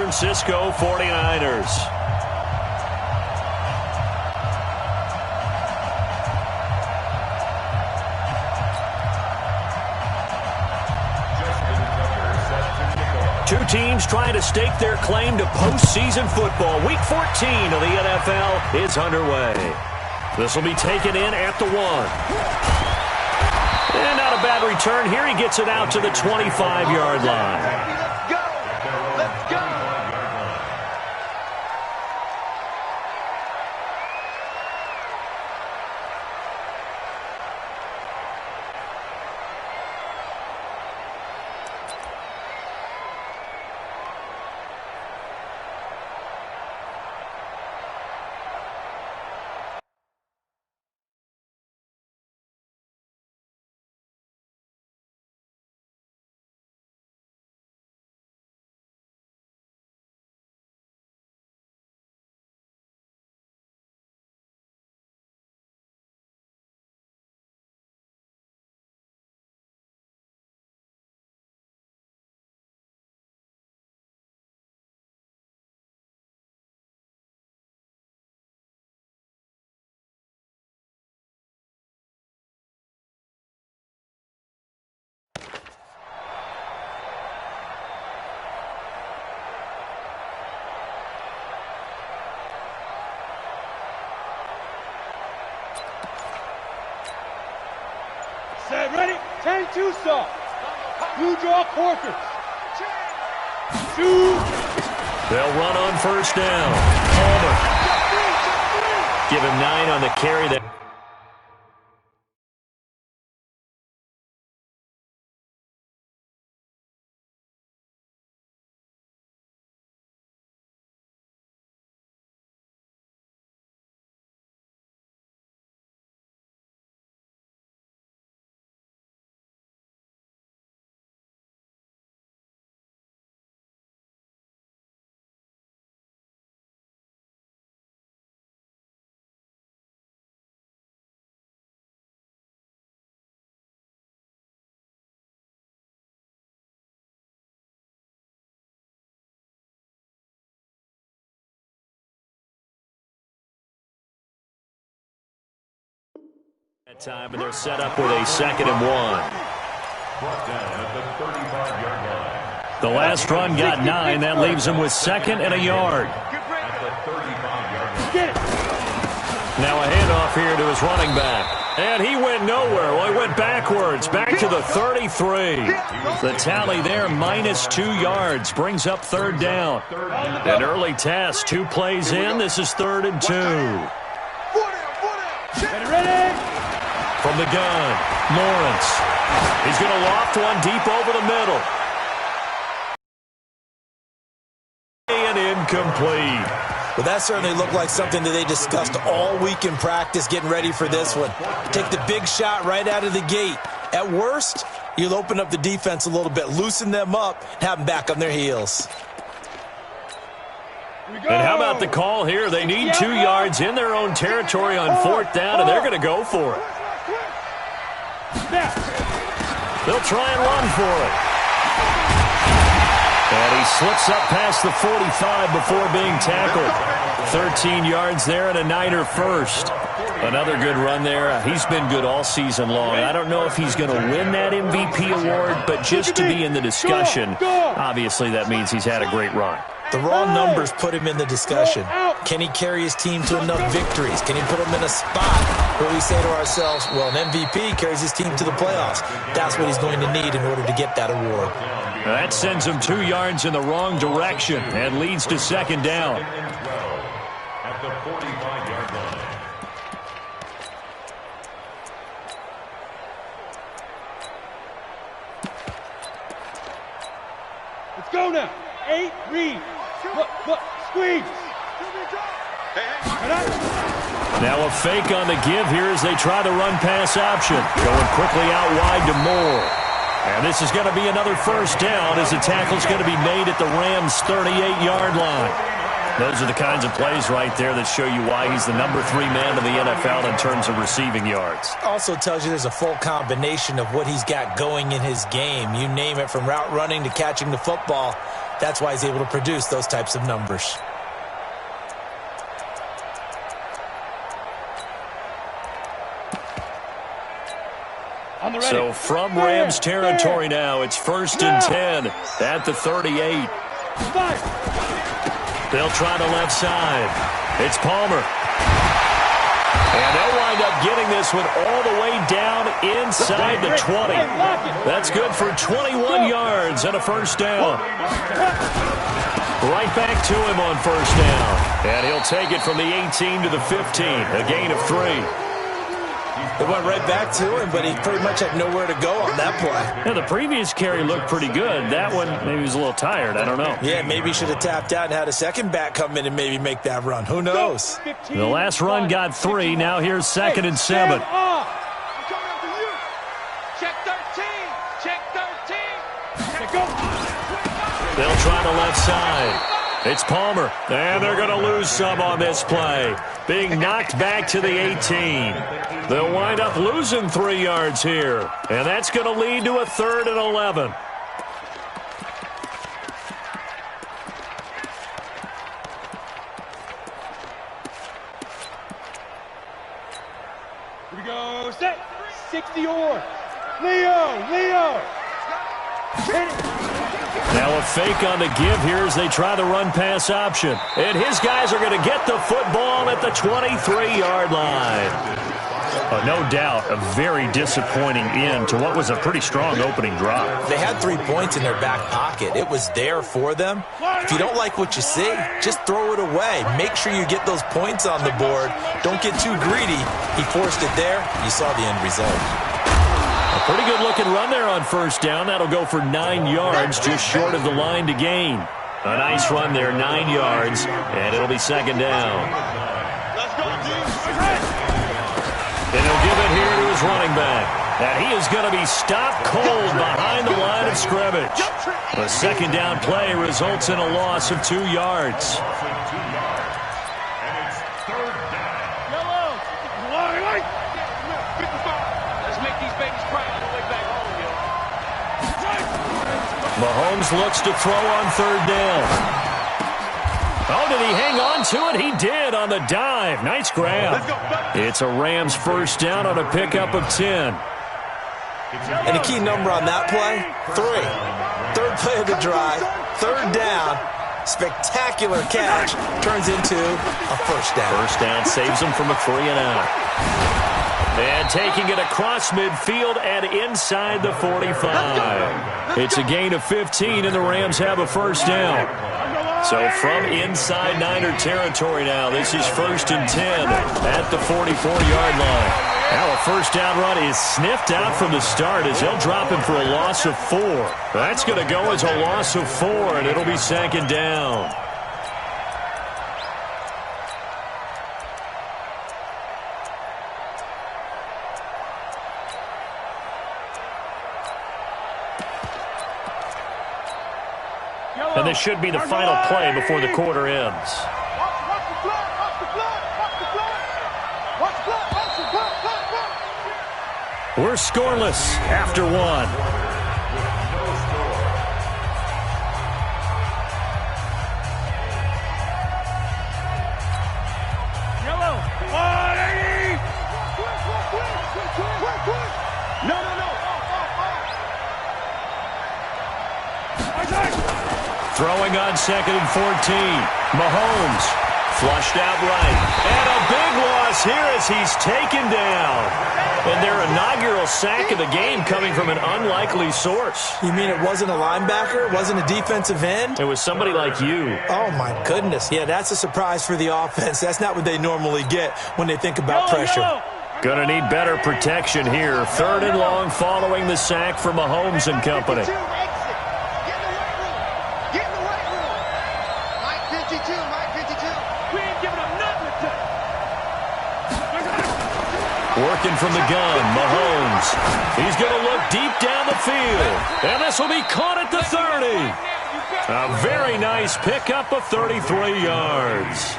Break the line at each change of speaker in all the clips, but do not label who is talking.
Francisco 49ers. Two teams trying to stake their claim to postseason football. Week 14 of the NFL is underway. This will be taken in at the 1. And not a bad return here. He gets it out to the 25-yard line.
Set, ready? 10-2 stop. Blue draw quarters. Shoot.
They'll run on first down. Palmer. Give him 9 on the carry. That time, and they're set up with a 2nd and 1. The last run got 9. That leaves him with 2nd and a yard. Now a handoff here to his running back. And he went nowhere. Well, he went backwards, back to the 33. The tally there, -2 yards, brings up 3rd down. An early test, 2 plays in. This is 3rd and 2.
Ready?
From the gun, Lawrence. He's going to loft one deep over the middle. And incomplete.
Well, that certainly looked like something that they discussed all week in practice, getting ready for this one. Take the big shot right out of the gate. At worst, you'll open up the defense a little bit, loosen them up, and have them back on their heels.
And how about the call here? They need 2 yards in their own territory on 4th down, and they're going to go for it. They'll try and run for it. And he slips up past the 45 before being tackled. 13 yards there and a Niner first. Another good run there. He's been good all season long. I don't know if he's going to win that MVP award, but just to be in the discussion, obviously that means he's had a great run.
The raw numbers put him in the discussion. Can he carry his team to enough victories? Can he put him in a spot where we say to ourselves, well, an MVP carries his team to the playoffs. That's what he's going to need in order to get that award.
That sends him 2 yards in the wrong direction and leads to 2nd down.
At the 45-yard line.
Let's go now. 8, read. Look, squeeze.
Now a fake on the give here as they try the run-pass option. Going quickly out wide to Moore. And this is going to be another first down as the tackle's going to be made at the Rams' 38-yard line. Those are the kinds of plays right there that show you why he's the number 3 man in the NFL in terms of receiving yards.
Also tells you there's a full combination of what he's got going in his game. You name it, from route running to catching the football. That's why he's able to produce those types of numbers.
So from Rams territory now, it's 1st and 10 at the 38. They'll try the left side. It's Palmer. And they'll wind up getting this one all the way down inside the 20. That's good for 21 yards and a first down. Right back to him on first down. And he'll take it from the 18 to the 15, a gain of 3.
It went right back to him, but he pretty much had nowhere to go on that play.
Yeah, the previous carry looked pretty good. That one, maybe he was a little tired. I don't know.
Yeah, maybe he should have tapped out and had a second back come in and maybe make that run. Who knows?
The last run got 3. Now here's 2nd and 7.
Check 13. Check 13.
They'll try the left side. It's Palmer. And they're going to lose some on this play. Being knocked back to the 18. They'll wind up losing 3 yards here. And that's going to lead to a 3rd and 11.
Here we go. Set. 60 or. Leo. Hit it.
Now a fake on the give here as they try the run-pass option. And his guys are going to get the football at the 23-yard line. No doubt a very disappointing end to what was a pretty strong opening drive.
They had 3 points in their back pocket. It was there for them. If you don't like what you see, just throw it away. Make sure you get those points on the board. Don't get too greedy. He forced it there. You saw the end result.
A pretty good-looking run there on first down. That'll go for 9 yards, just short of the line to gain. A nice run there, 9 yards, and it'll be 2nd down. And he'll give it here to his running back. And he is going to be stopped cold behind the line of scrimmage. The 2nd down play results in a loss of 2 yards. Mahomes looks to throw on 3rd down. Oh, did he hang on to it? He did on the dive. Nice grab. It's a Rams first down on a pickup of 10.
And a key number on that play, 3. 3rd play of the drive, 3rd down. Spectacular catch turns into a first down.
First down saves him from a 3-and-out. And taking it across midfield and inside the 45. It's a gain of 15, and the Rams have a first down. So from inside Niner territory now, this is 1st and 10 at the 44-yard line. Now a first down run is sniffed out from the start as they'll drop him for a loss of 4. That's going to go as a loss of 4, and it'll be 2nd down. And this should be the final play before the quarter ends. We're scoreless after 1.
Yellow. 180. No.
Throwing on 2nd and 14. Mahomes flushed out right. And a big loss here as he's taken down. And their inaugural sack of the game coming from an unlikely source.
You mean it wasn't a linebacker? It wasn't a defensive end?
It was somebody like you.
Oh, my goodness. Yeah, that's a surprise for the offense. That's not what they normally get when they think about pressure.
Gonna need better protection here. 3rd and long following the sack for Mahomes and company. Working from the gun, Mahomes. He's going to look deep down the field. And this will be caught at the 30. A very nice pickup of 33 yards.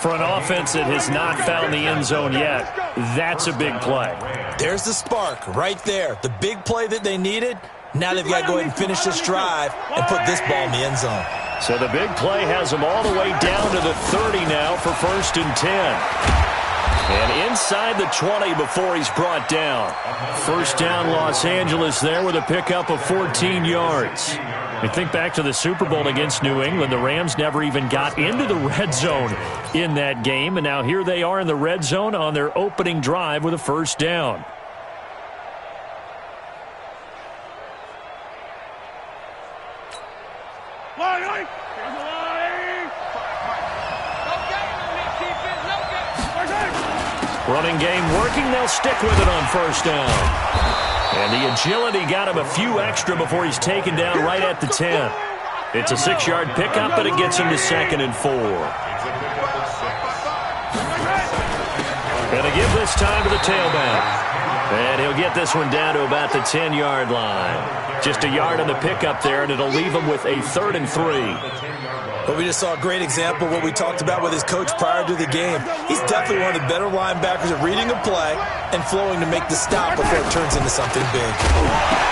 For an offense that has not found the end zone yet, that's a big play.
There's the spark right there. The big play that they needed, Now they've got to go ahead and finish this drive and put this ball in the end zone.
So the big play has him all the way down to the 30 now for 1st and 10. And inside the 20 before he's brought down. 1st down Los Angeles there with a pickup of 14 yards. We think back to the Super Bowl against New England. The Rams never even got into the red zone in that game. And now here they are in the red zone on their opening drive with a 1st down. Running game working. They'll stick with it on 1st down. And the agility got him a few extra before he's taken down right at the 10. It's a 6-yard pickup, but it gets him to 2nd and 4. And a give this time to the tailback. And he'll get this one down to about the 10-yard line. Just a yard on the pickup there, and it'll leave him with a 3rd and 3.
But we just saw a great example of what we talked about with his coach prior to the game. He's definitely one of the better linebackers at reading a play and flowing to make the stop before it turns into something big.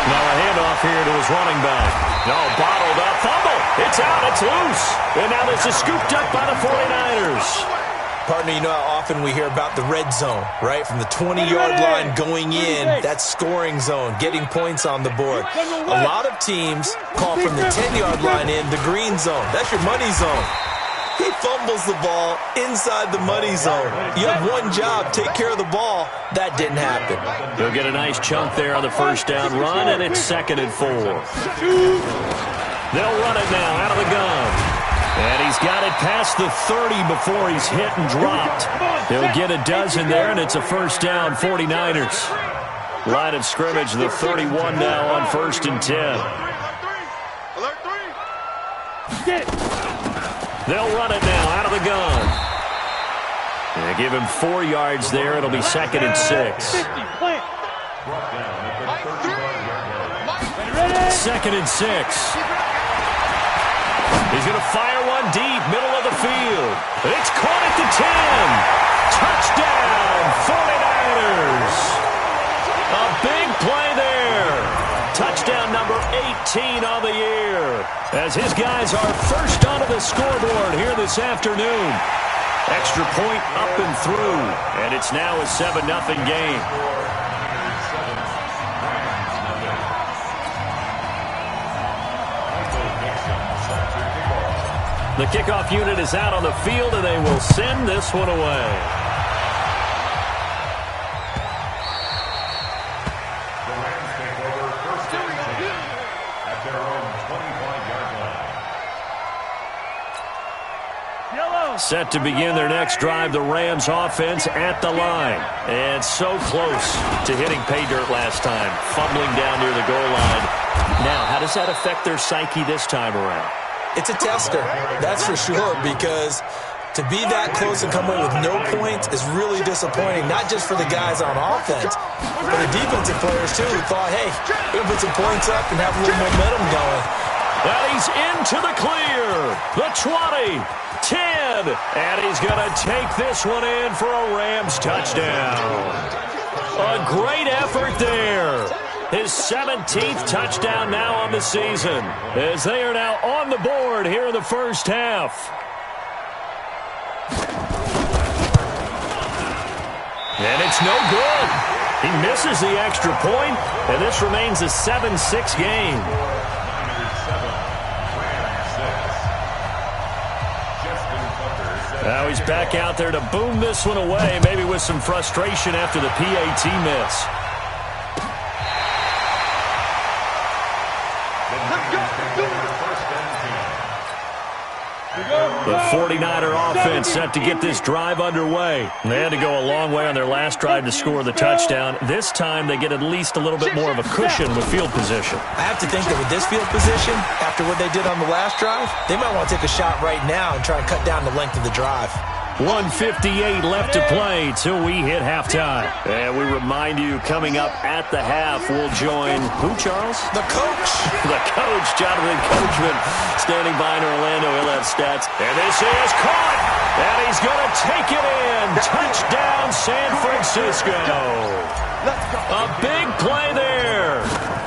Now a handoff here to his running back. No, bottled up. Fumble. It's out. It's loose. And now this is scooped up by the 49ers.
Partner, you know how often we hear about the red zone, right? From the 20-yard line going in, that scoring zone, getting points on the board. A lot of teams call from the 10-yard line in the green zone. That's your money zone. He fumbles the ball inside the money zone. You have one job, take care of the ball. That didn't happen.
He'll get a nice chunk there on the 1st down run, and it's 2nd and 4. They'll run it now out of the gun. And he's got it past the 30 before he's hit and dropped. He'll get a dozen there, and it's a 1st down, 49ers. Line of scrimmage, the 31 now on 1st and 10. They'll run it now out of the gun. They give him 4 yards there. It'll be 2nd and 6. 2nd and 6. He's going to fire one deep, middle of the field. It's caught at the 10. Touchdown, 49ers. A big play there. Touchdown number 18 on the year. As his guys are first onto the scoreboard here this afternoon. Extra point up and through. And it's now a 7-0 game. The kickoff unit is out on the field, and they will send this one away.
The Rams take over 1st and 10 at their own 25-yard line.
Set to begin their next drive, the Rams offense at the line. And so close to hitting pay dirt last time, fumbling down near the goal line. Now, how does that affect their psyche this time around?
It's a tester, that's for sure, because to be that close and come away with no points is really disappointing, not just for the guys on offense, but the defensive players, too, who thought, hey, we're going to put some points up and have a little momentum going.
Well, he's into the clear. The 20, 10, and he's going to take this one in for a Rams touchdown. A great effort there. His 17th touchdown now on the season, as they are now on the board here in the 1st half. And it's no good. He misses the extra point, and this remains a 7-6 game. Now he's back out there to boom this one away, maybe with some frustration after the PAT miss. The 49er offense set to get this drive underway. They had to go a long way on their last drive to score the touchdown. This time they get at least a little bit more of a cushion with field position.
I have to think that with this field position, after what they did on the last drive, they might want to take a shot right now and try and cut down the length of the drive.
1:58 left to play till we hit halftime. And we remind you, coming up at the half, we'll join who, Charles?
The coach.
The coach, Jonathan Coachman, standing by in Orlando. He'll have stats. And this is caught. And he's going to take it in. Touchdown, San Francisco. A big play there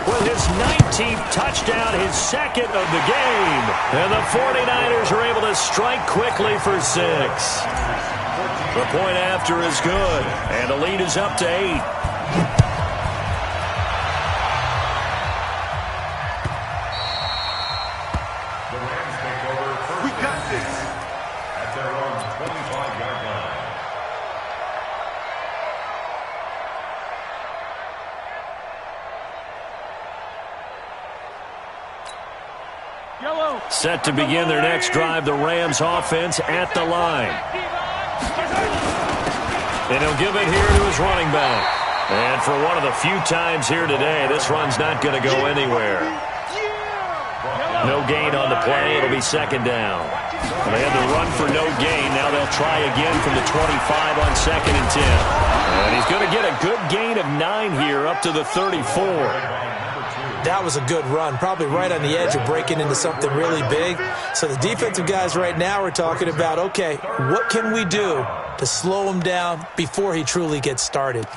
with his 19th 15th touchdown, his second of the game. And the 49ers are able to strike quickly for 6. The point after is good, and the lead is up to 8. Set to begin their next drive, the Rams offense at the line. And he'll give it here to his running back. And for one of the few times here today, this run's not going to go anywhere. No gain on the play. It'll be second down. Well, they had to run for no gain. Now they'll try again from the 25 on 2nd and 10. And he's going to get a good gain of 9 here up to the 34.
That was a good run, probably right on the edge of breaking into something really big. So the defensive guys right now are talking about, okay, what can we do to slow him down before he truly gets started?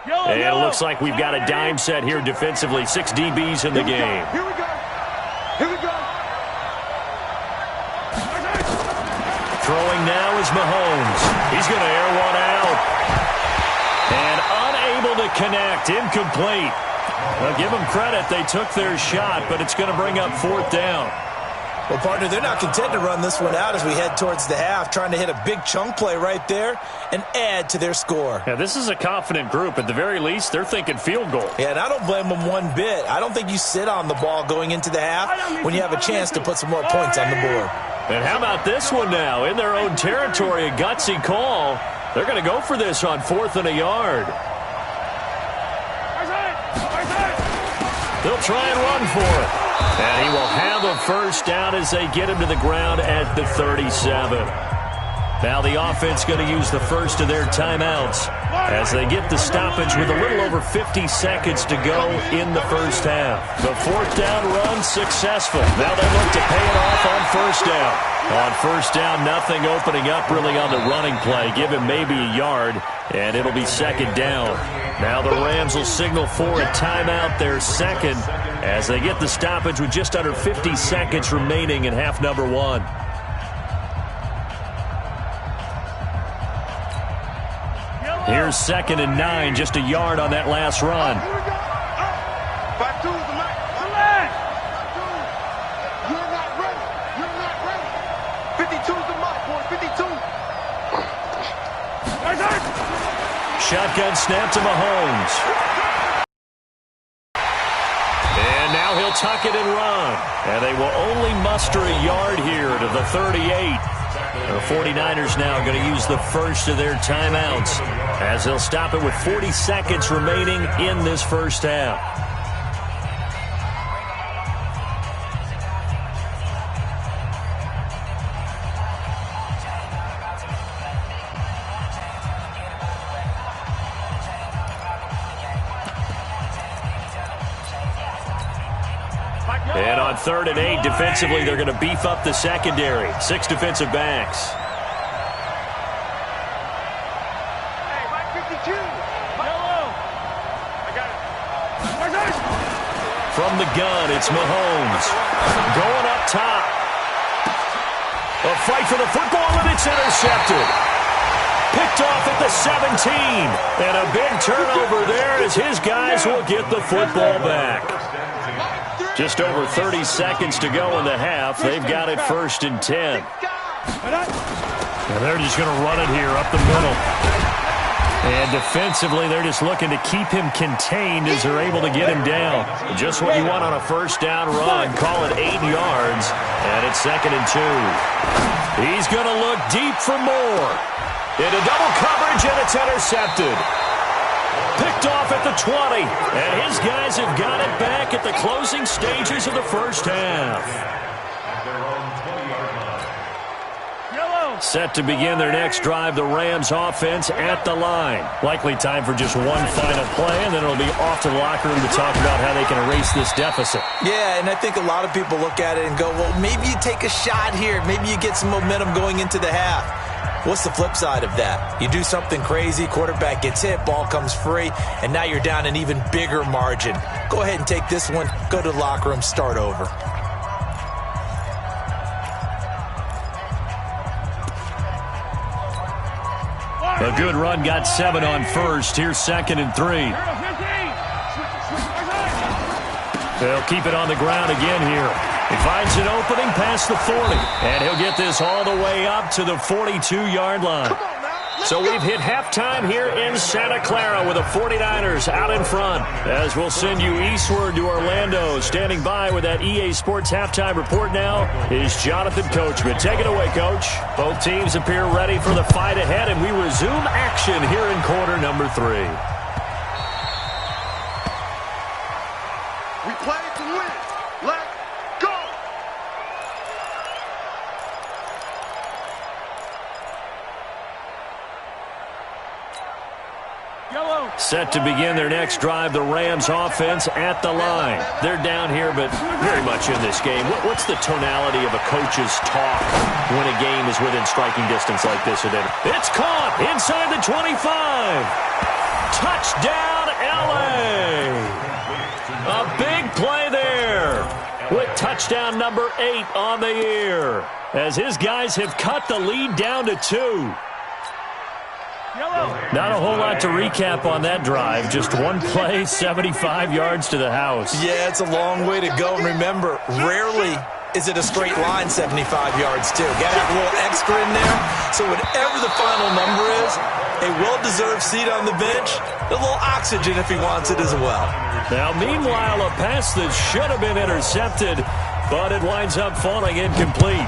And it looks like we've got a dime set here defensively. 6 DBs in the game.
Here we go. Here we go.
Throwing now is Mahomes. He's going to air one out. And unable to connect. Incomplete. Well, give them credit. They took their shot, but it's going to bring up 4th down.
Well, partner, they're not content to run this one out as we head towards the half, trying to hit a big chunk play right there and add to their score.
Yeah, this is a confident group. At the very least, they're thinking field goal.
Yeah, and I don't blame them one bit. I don't think you sit on the ball going into the half when you have a chance to put some more points on the board.
And how about this one now? In their own territory, a gutsy call. They're going to go for this on 4th and a yard. They'll try and run for it. And he will have a first down as they get him to the ground at the 37. Now the offense going to use the first of their timeouts as they get the stoppage with a little over 50 seconds to go in the first half. The 4th down run successful. Now they look to pay it off on first down. On first down, nothing opening up really on the running play. Give him maybe a yard, and it'll be second down. Now the Rams will signal for a timeout, their second, as they get the stoppage with just under 50 seconds remaining in half number 1. Here's 2nd and 9, just a yard on that last run.
5-2 is the line. You're not ready. You're not ready. 52 is the mark, boy. 52.
Shotgun snap to Mahomes. And now he'll tuck it and run. And they will only muster a yard here to the 38. The 49ers now going to use the first of their timeouts as they'll stop it with 40 seconds remaining in this first half. And on 3rd and 8, defensively, they're going to beef up the secondary. 6 defensive backs.
Hey, Mike 52. Yellow. I got it.
From the gun, it's Mahomes. Going up top. A fight for the football, and it's intercepted. Picked off at the 17. And a big turnover there as his guys will get the football back. Just over 30 seconds to go in the half. They've got it 1st and 10. And they're just going to run it here up the middle. And defensively, they're just looking to keep him contained as they're able to get him down. Just what you want on a first down run. Call it 8 yards. And it's 2nd and 2. He's going to look deep for more. Into double coverage, and it's intercepted. Picked off at the 20, and his guys have got it back at the closing stages of the first half. Set to begin their next drive, the Rams offense at the line. Likely time for just one final play, and then it'll be off to the locker room to talk about how they can erase this deficit.
Yeah, and I think a lot of people look at it and go, well, maybe you take a shot here. Maybe you get some momentum going into the half. What's the flip side of that? You do something crazy, quarterback gets hit, ball comes free, and now you're down an even bigger margin. Go ahead and take this one, go to the locker room, start over.
A good run, got 7 on first. Here's 2nd and 3. They'll keep it on the ground again here. He finds an opening past the 40, and he'll get this all the way up to the 42-yard line. So we've hit halftime here in Santa Clara with the 49ers out in front. As we'll send you eastward to Orlando. Standing by with that EA Sports halftime report now is Jonathan Coachman. Take it away, Coach. Both teams appear ready for the fight ahead, and we resume action here in quarter number 3.
We play to win. Let's go!
Set to begin their next drive, the Rams offense at the line. They're down here, but very much in this game. What's the tonality of a coach's talk when a game is within striking distance like this? It's caught inside the 25. Touchdown, L.A. A big play there with touchdown number 8 on the year as his guys have cut the lead down to 2. Not a whole lot to recap on that drive. Just one play, 75 yards to the house.
Yeah, it's a long way to go. And remember, rarely is it a straight line 75 yards, too. Got to have a little extra in there. So whatever the final number is, a well-deserved seat on the bench, a little oxygen if he wants it as well.
Now, meanwhile, a pass that should have been intercepted, but it winds up falling incomplete.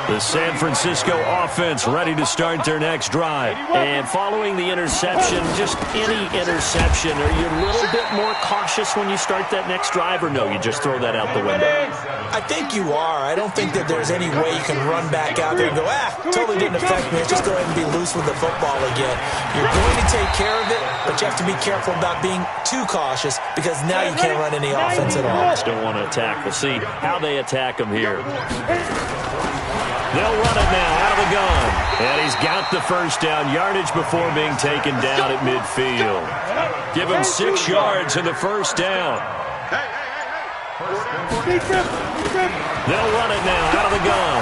The San Francisco offense ready to start their next drive. And following the interception, just any interception, are you a little bit more cautious when you start that next drive, or no, you just throw that out the window?
I think you are. I don't think that there's any way you can run back out there and go, totally didn't affect me. Let's just go ahead and be loose with the football again. You're going to take care of it, but you have to be careful about being too cautious because now you can't run any offense at all.
Just don't want to attack. We'll see how they attack them here. They'll run it now out of the gun. And he's got the first down, yardage before being taken down at midfield. Give him 6 yards in the first down. They'll run it now out of the gun.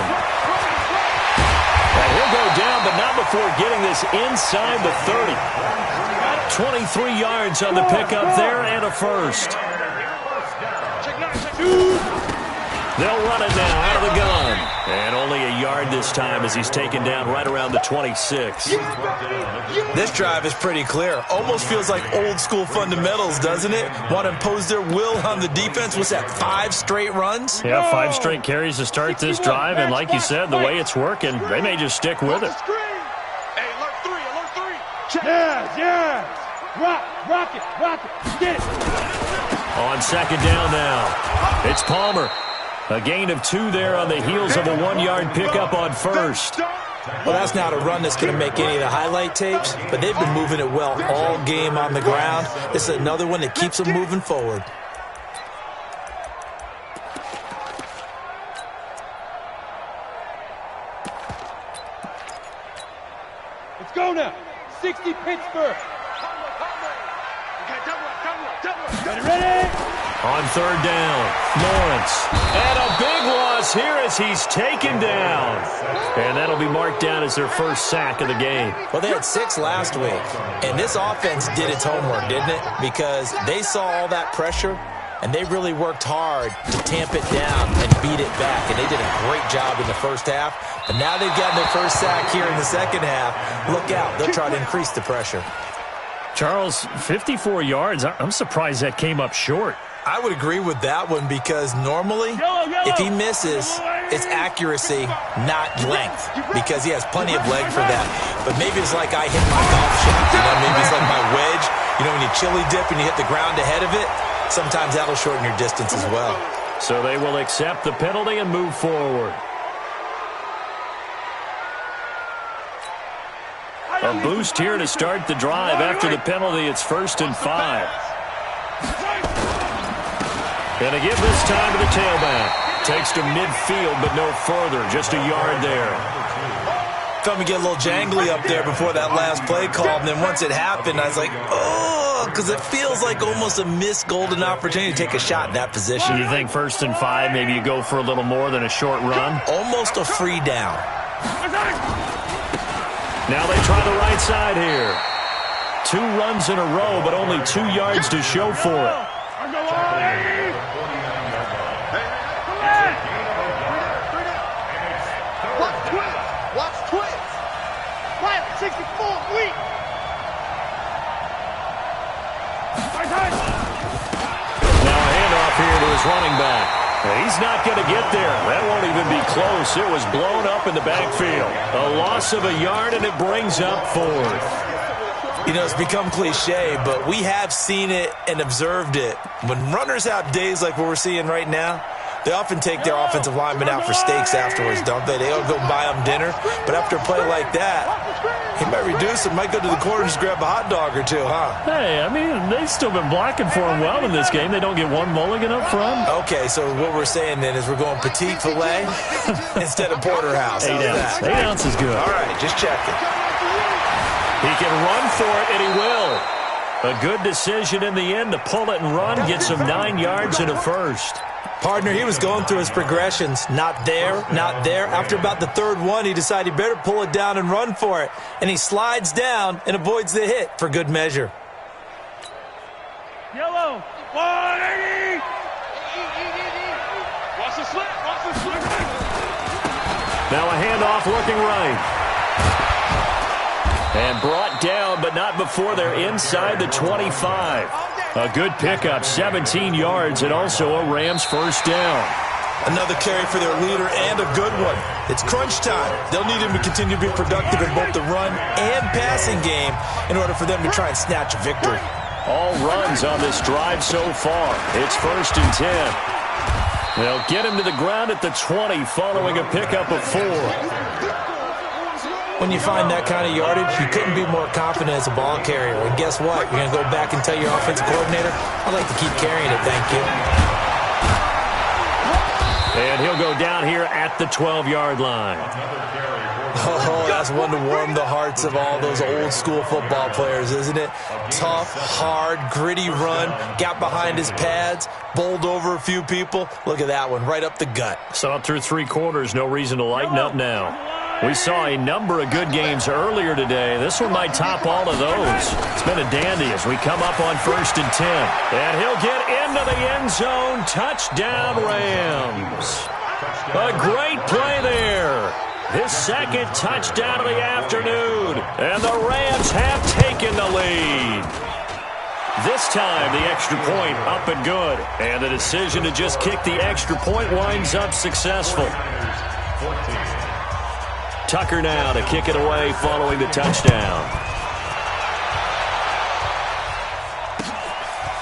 And he'll go down, but not before getting this inside the 30. 23 yards on the pickup there and a first. They'll run it now out of the gun. And only a yard this time as he's taken down right around the 26.
This drive is pretty clear. Almost feels like old school fundamentals, doesn't it? Want to impose their will on the defense. What's that, 5 straight runs?
Yeah, 5 straight carries to start this drive. And like you said, the way it's working, they may just stick with it.
Hey, alert 3, alert 3.
Yeah. Rock it. Get it.
On second down now, it's Palmer. A gain of 2 there on the heels of a 1-yard pickup on first.
Well, that's not a run that's going to make any of the highlight tapes, but they've been moving it well all game on the ground. This is another one that keeps them moving forward.
Let's go now. 60 Pittsburgh. Ready?
On third down, Lawrence. And a big loss here as he's taken down. And that'll be marked down as their first sack of the game.
Well, they had 6 last week, and this offense did its homework, didn't it? Because they saw all that pressure, and they really worked hard to tamp it down and beat it back. And they did a great job in the first half. But now they've gotten their first sack here in the second half. Look out. They'll try to increase the pressure.
Charles, 54 yards. I'm surprised that came up short.
I would agree with that one because normally if he misses, it's accuracy, not length, because he has plenty of leg for that. But maybe it's like I hit my golf shot. Maybe it's like my wedge. When you chili dip and you hit the ground ahead of it, sometimes that'll shorten your distance as well.
So they will accept the penalty and move forward. A boost here to start the drive. After the penalty, it's 1st and 5. And a give this time to the tailback. Takes to midfield, but no further. Just a yard there.
Felt me get a little jangly up there before that last play call, and then once it happened, I was like, oh, because it feels like almost a missed golden opportunity to take a shot in that position.
You think 1st and 5, maybe you go for a little more than a short run?
Almost a free down.
Now they try the right side here. 2 runs in a row, but only 2 yards to show for it.
Watch twins. Right, 64, weak.
Now a handoff here to his running back. He's not going to get there. That won't even be close. It was blown up in the backfield. A loss of a yard, and it brings up 4th.
You know, it's become cliche, but we have seen it and observed it. When runners have days like what we're seeing right now, they often take their offensive linemen out for steaks afterwards, don't they? They all go buy them dinner. But after a play like that, he might reduce it, might go to the corner and just grab a hot dog or two, huh?
Hey, I mean, they've still been blocking for him well in this game. They don't get one mulligan up front.
Okay, so what we're saying then is we're going petite filet instead of porterhouse.
8 ounces. 8 ounces is good.
All right, just checking.
He can run for it, and he will. A good decision in the end to pull it and run. Gets him 9 yards and a first.
Partner, he was going through his progressions. Not there, not there. After about the 3rd one, he decided he better pull it down and run for it. And he slides down and avoids the hit for good measure.
Yellow, 180.
Watch the slip. Watch the slip.
Now a handoff looking right. And brought down, but not before they're inside the 25. A good pickup, 17 yards, and also a Rams first down.
Another carry for their leader and a good one. It's crunch time. They'll need him to continue to be productive in both the run and passing game in order for them to try and snatch a victory.
All runs on this drive so far. It's 1st and 10. They'll get him to the ground at the 20 following a pickup of 4.
When you find that kind of yardage, you couldn't be more confident as a ball carrier. And guess what? You're going to go back and tell your offensive coordinator, I'd like to keep carrying it, thank you.
And he'll go down here at the 12-yard line.
Oh, that's one to warm the hearts of all those old-school football players, isn't it? Tough, hard, gritty run, got behind his pads, bowled over a few people. Look at that one, right up the gut.
Saw it through 3 quarters, no reason to lighten up now. We saw a number of good games earlier today. This one might top all of those. It's been a dandy as we come up on 1st and 10. And he'll get into the end zone. Touchdown, Rams. A great play there. His 2nd touchdown of the afternoon. And the Rams have taken the lead. This time, the extra point up and good. And the decision to just kick the extra point winds up successful. Tucker now to kick it away following the touchdown.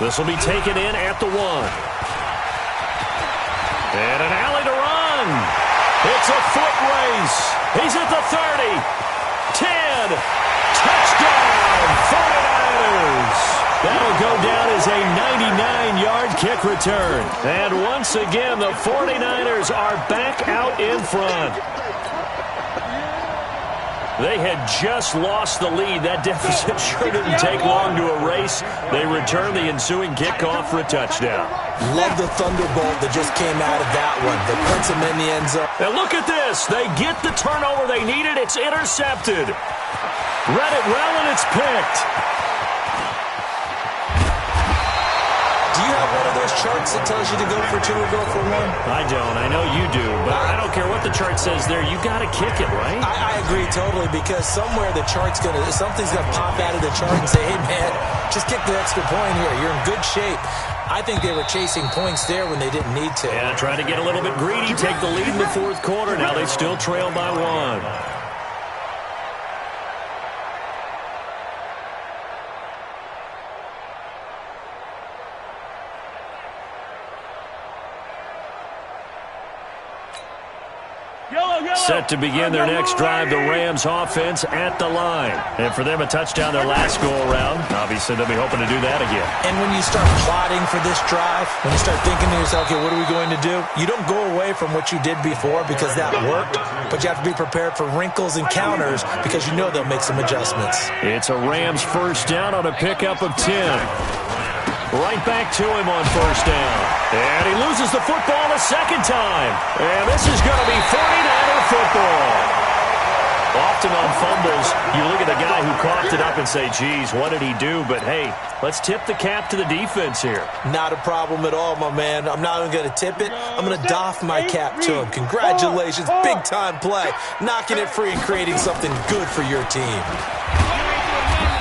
This will be taken in at the 1. And an alley to run. It's a foot race. He's at the 30. 10. Touchdown, 49ers. That'll go down as a 99-yard kick return. And once again, the 49ers are back out in front. They had just lost the lead. That deficit sure didn't take long to erase. They return the ensuing kickoff for a touchdown.
Love the thunderbolt that just came out of that one. That puts them in the end zone.
And look at this. They get the turnover they needed. It's intercepted. Read it well, and it's picked.
Do you have one of those charts that tells you to go for 2 or go for 1?
I don't. I know you do. But I don't care what the chart says there. You got to kick it, right?
I agree totally, because somewhere the chart's going to, something's going to pop out of the chart and say, hey, man, just kick the extra point here. You're in good shape. I think they were chasing points there when they didn't need to.
Yeah, trying to get a little bit greedy, take the lead in the 4th quarter. Now they still trail by 1.
Yellow,
Set to begin their next drive, the Rams offense at the line. And for them, a touchdown their last go-around. Obviously, they'll be hoping to do that again.
And when you start plotting for this drive, when you start thinking to yourself, okay, what are we going to do? You don't go away from what you did before because that worked, but you have to be prepared for wrinkles and counters because you know they'll make some adjustments.
It's a Rams first down on a pickup of 10. Right back to him on first down. And he loses the football a second time. And this is going to be 49er football. Often on fumbles, you look at the guy who coughed it up and say, geez, what did he do? But, hey, let's tip the cap to the defense here.
Not a problem at all, my man. I'm not even going to tip it. I'm going to doff my cap to him. Congratulations, big-time play. Knocking it free and creating something good for your team.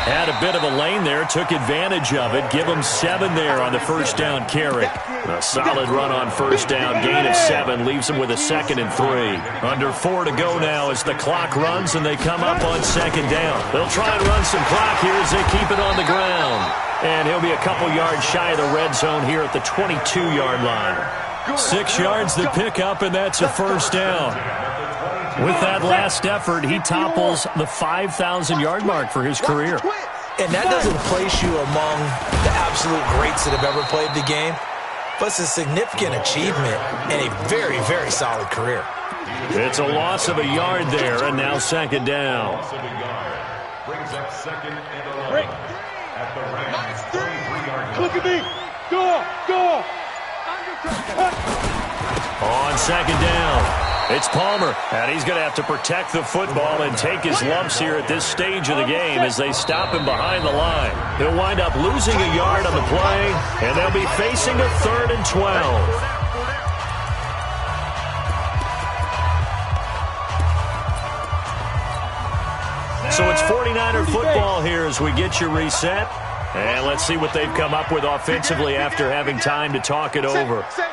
Had a bit of a lane there, took advantage of it. Give him 7 there on the first down carry. A solid run on first down, gain of 7, leaves him with a 2nd and 3. Under 4 to go now as the clock runs and they come up on 2nd down. They'll try and run some clock here as they keep it on the ground. And he'll be a couple yards shy of the red zone here at the 22-yard line. 6 yards the pickup, and that's a first down. With that last effort, he topples the 5,000-yard mark for his career.
And that doesn't place you among the absolute greats that have ever played the game, but it's a significant achievement and a very, very solid career.
It's a loss of a yard there, and now 2nd down.
Brings up 2nd and 11 at the Rams 23-yard line.
Look at me. Go.
On 2nd down. It's Palmer, and he's going to have to protect the football and take his lumps here at this stage of the game as they stop him behind the line. He'll wind up losing a yard on the play, and they'll be facing a 3rd and 12. So it's 49er football here as we get you reset. And let's see what they've come up with offensively after having time to talk it over.
0-0,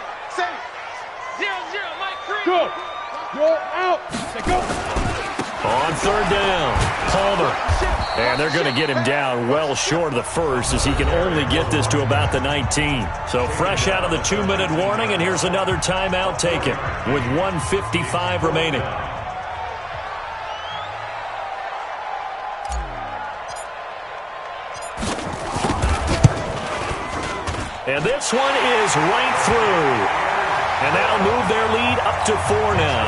Mike Green.
Go. You're out. Go.
On 3rd down, Palmer. And they're going to get him down well short of the first as he can only get this to about the 19. So fresh out of the 2-minute warning, and here's another timeout taken with 1:55 remaining. And this one is right through. And that'll move their lead up to 4 now.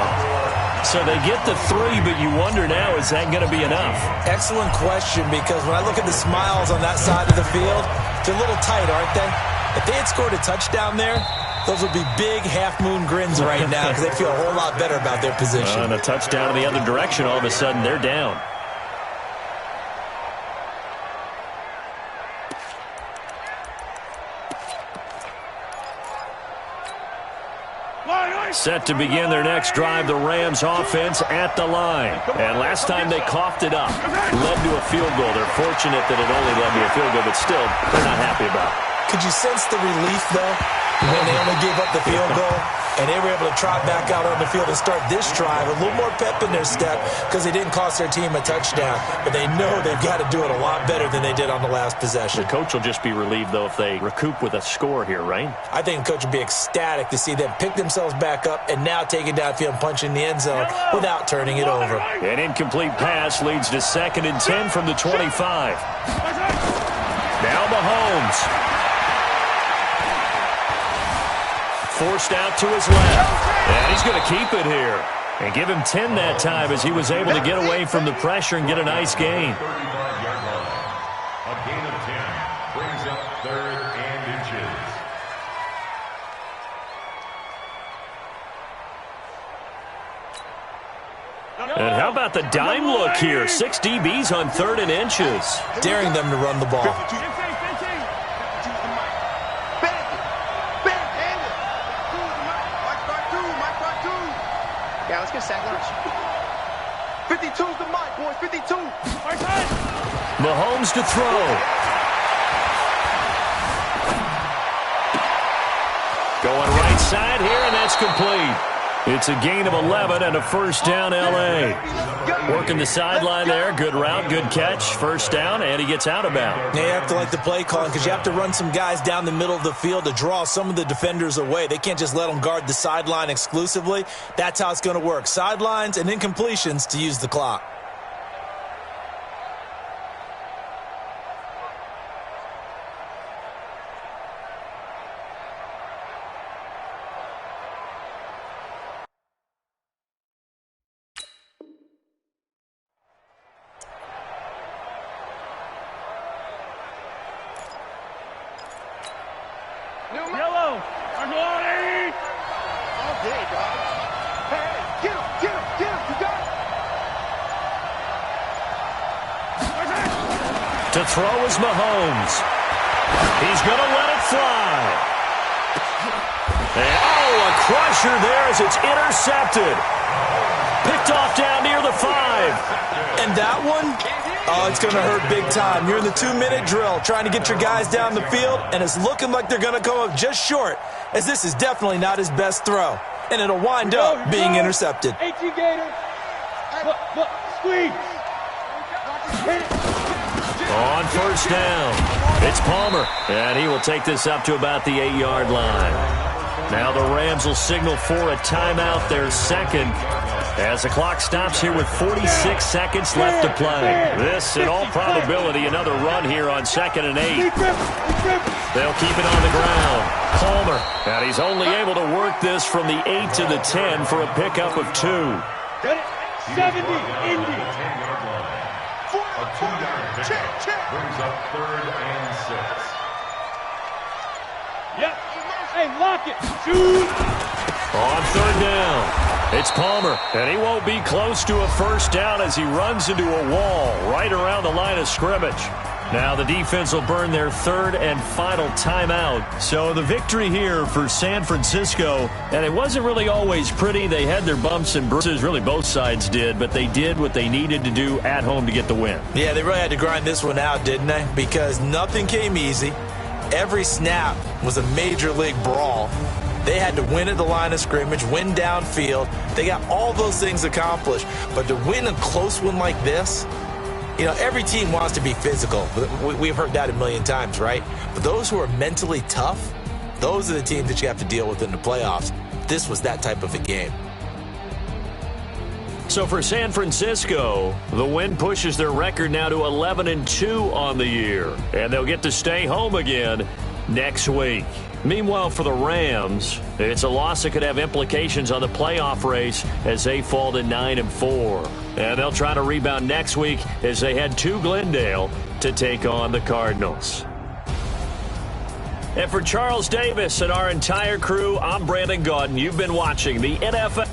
So they get the 3, but you wonder now, is that going to be enough?
Excellent question, because when I look at the smiles on that side of the field, they're a little tight, aren't they? If they had scored a touchdown there, those would be big half-moon grins right now because they feel a whole lot better about their position.
And a touchdown in the other direction, all of a sudden they're down. Set to begin their next drive, the Rams offense at the line. And last time they coughed it up, led to a field goal. They're fortunate that it only led to a field goal, but still, they're not happy about it.
Could you sense the relief, though, when they only gave up the field goal and they were able to trot back out on the field and start this drive? A little more pep in their step because they didn't cost their team a touchdown, but they know they've got to do it a lot better than they did on the last possession.
The coach will just be relieved, though, if they recoup with a score here, right?
I think the coach would be ecstatic to see them pick themselves back up and now take it downfield and punch in the end zone without turning it over.
An incomplete pass leads to 2nd and 10 from the 25. Now Mahomes. Forced out to his left. And he's going to keep it here. And give him 10 that time as he was able to get away from the pressure and get a nice gain.
35-yard line. A gain of 10 brings up 3rd and inches.
And how about the dime look here? 6 DBs on 3rd and inches.
Daring them to run the ball.
Yeah, let's get sack lunch. 52's the mic, boys. 52.
Mahomes to throw. Going right side here, and that's complete. It's a gain of 11 and a first down, L.A. Working the sideline there. Good route, good catch. First down, and he gets out of bounds.
You have to like the play calling because you have to run some guys down the middle of the field to draw some of the defenders away. They can't just let them guard the sideline exclusively. That's how it's going to work. Sidelines and incompletions to use the clock.
Yellow. Arnold. All day, dog. Hey, get him. You got it.
To throw is Mahomes. He's going to let it fly. And, a crusher there as it's intercepted. Picked off down near the 5.
And that one, it's going to hurt big time. You're in the 2-minute drill trying to get your guys down the field, and it's looking like they're going to come up just short, as this is definitely not his best throw. And it'll wind up being intercepted.
18 Gator. Look, squeeze.
On first down, it's Palmer, and he will take this up to about the 8-yard line. Now the Rams will signal for a timeout, their second, as the clock stops here with 46 seconds left to play. This, in all probability, another run here on 2nd and 8. They'll keep it on the ground. Palmer, and he's only able to work this from the 8 to the 10 for a pickup of 2.
70, Indy.
A 2-yard pickup brings up 3rd and 6.
Yep. Hey, lock it. Shoot.
On 3rd down, it's Palmer, and he won't be close to a first down as he runs into a wall right around the line of scrimmage. Now the defense will burn their 3rd and final timeout. So the victory here for San Francisco, and it wasn't really always pretty. They had their bumps and bruises, really both sides did, but they did what they needed to do at home to get the win.
Yeah, they really had to grind this one out, didn't they? Because nothing came easy. Every snap was a major league brawl. They had to win at the line of scrimmage, win downfield. They got all those things accomplished. But to win a close one like this, you know, every team wants to be physical. We've heard that a million times, right? But those who are mentally tough, those are the teams that you have to deal with in the playoffs. This was that type of a game.
So for San Francisco, the win pushes their record now to 11-2 on the year. And they'll get to stay home again next week. Meanwhile, for the Rams, it's a loss that could have implications on the playoff race as they fall to 9-4. And they'll try to rebound next week as they head to Glendale to take on the Cardinals. And for Charles Davis and our entire crew, I'm Brandon Gaudin. You've been watching the NFL.